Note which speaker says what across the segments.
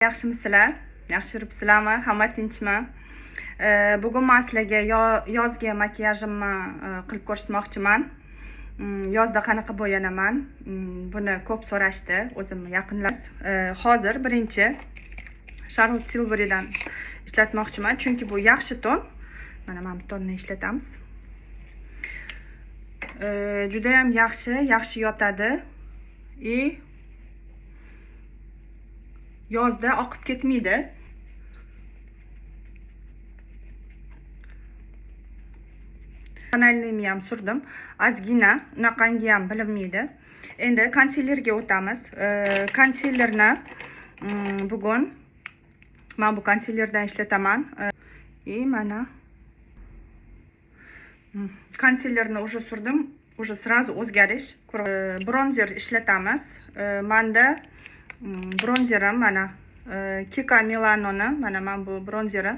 Speaker 1: Yaxshimisizlar? Yaxshi yuribsizlarmi? Hamma tinchmi? Bugun men sizlarga yozgi makiyajimni qilib ko'rsatmoqchiman. Yozda qanaqa bo'yanaman? Buni ko'p so'rashdi, o'zim yaqinlar. Hozir birinchi Charlotte Tilburydan ishlatmoqchiman, chunki bu yaxshi ton. Mana bu tonni ishlatamiz. Juda ham yaxshi yotadi. Yozda oqib ketmaydi. Kanalni ham surdim. Ozgina unaqangi ham bilinmaydi. Endi konsilerga o'tamiz. Konsilerni bugun men bu konsilerdan ishlataman. Mana konsilerni уже surdim. Уже сразу o'zgarish. Bronzer ishlatamiz. Menda bronzerim mana Kika Milano'ni, mana men bu bronzeri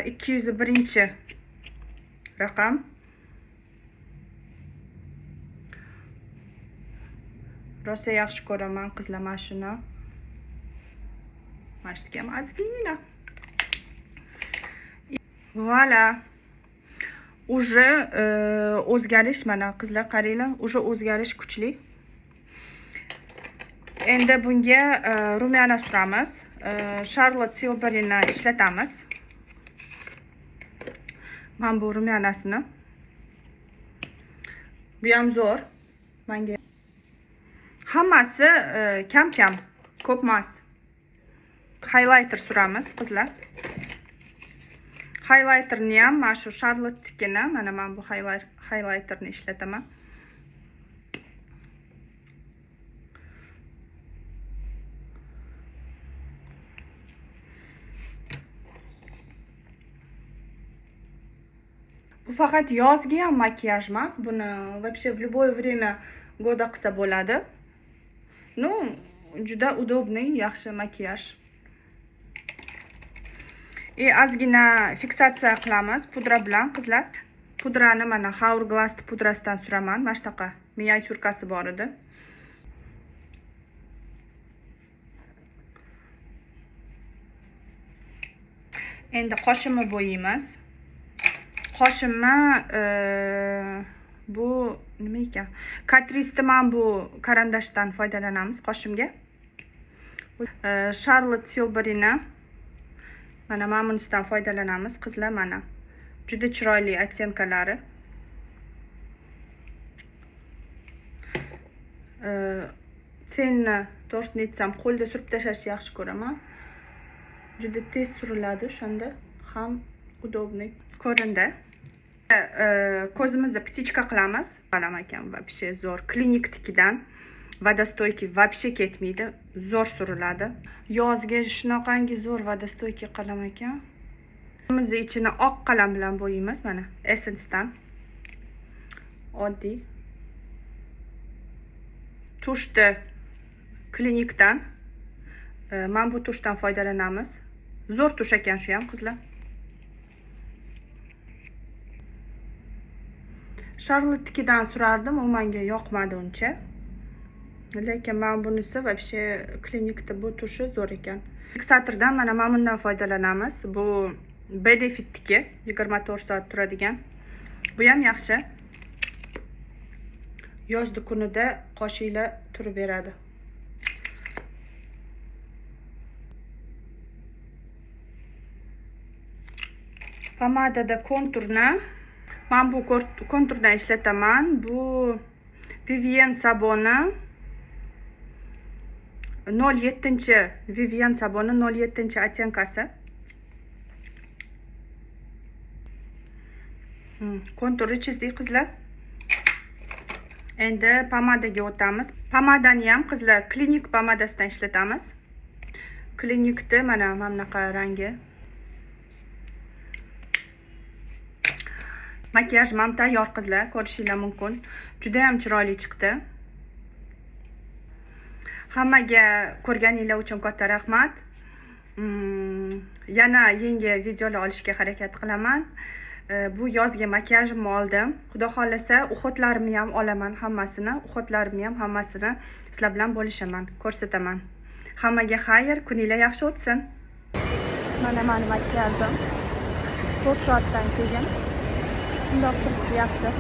Speaker 1: 201 raqam. Rosa yaxshi ko'raman qizlar mana shuni. Mana shu ham ozgina. Voilà. Уже o'zgarish, mana qizlar qaranglar, уже o'zgarish kuchli. Endi bunga rumyana suramiz. Charlotte Tilburyni ishlatamiz. Men bu rumyanasini. Bu ham zo'r. Menga hammasi kam-kam, ko'p emas. Highlighter suramiz qizlar. Highlighterni ham mana shu Charlotte'nikini, mana men bu highlighterni ishlataman. Bu faqat yozgi ham makiyaj emas. Buni вообще в любое время года qilsa bo'ladi. Ну, juda удобный, yaxshi makiyaj. Ozgina fiksatsiya qilamiz pudra bilan qizlar. Pudrani mana Hourglass pudrasidan suraman. Mana shunaqa miniatyurkasi bor edi. Endi qoshimni bo'yaymiz. Qoshimni bu nima ekan? Catrice'da men bu karandashdan foydalanamiz qoshimga. Charlotte Tilburyni mana bunisidan foydalanamiz qizlar, mana. Juda chiroyli ottенкалari. Senni to'g'risini aytsam, qo'lda surib tashlashni yaxshi ko'raman. Juda tez suriladi, shunda ham удобный. Ko'rindi. Ko'zimizni птичка qilamiz. Balam ekan, вообще zo'r. Kliniknikidan vodostoyki вообще ketmaydi. Zo'r suriladi. Yozga shunaqangi zo'r vodostoyki qalam ekan. Ko'zimizni ichini oq qalam bilan bo'yaymiz, mana Essence'dan. Oddiy. Tushni klinikdan. Men bu tushdan foydalanamiz. Zo'r tush ekan shu ham qizlar. Charlotte'nikidan surardim, u menga yoqmadi uncha. Lekin men bunisi вообще klinikda bu tushi zo'r ekan. Fiksatordan mana bundan foydalanamiz. Bu Benefit'niki 24 soat turadigan. Bu ham yaxshi. Yozda kunida qoshinglar turib beradi. Pomadada konturni men bu konturdan ishlataman. Bu Vivienne saboni 07 Vivienne saboni 07 ottенкasi. Konturi chizdik qizlar. Endi pomadaga o'tamiz. Pomadani ham qizlar klinik pomadasidan ishlatamiz. Klinikda mana bunaqa rangi. Makiyaj ham tayyor qizlar, ko'rishinglar mumkin. Juda ham chiroyli chiqdi. Hammaga ko'rganinglar uchun katta rahmat. Yana yangi videolar olishga harakat qilaman. Bu yozgi makiyajimni oldim. Xudo xolasa uxotlarimni ham olaman hammasini. Uxotlarimni ham hammasini sizlar bilan bo'lishaman, ko'rsataman. Hammaga xayr, kuninglar yaxshi o'tsin. Mana meni makiyajim 4 soatdan keyin shundoq turibdi, yaxshi.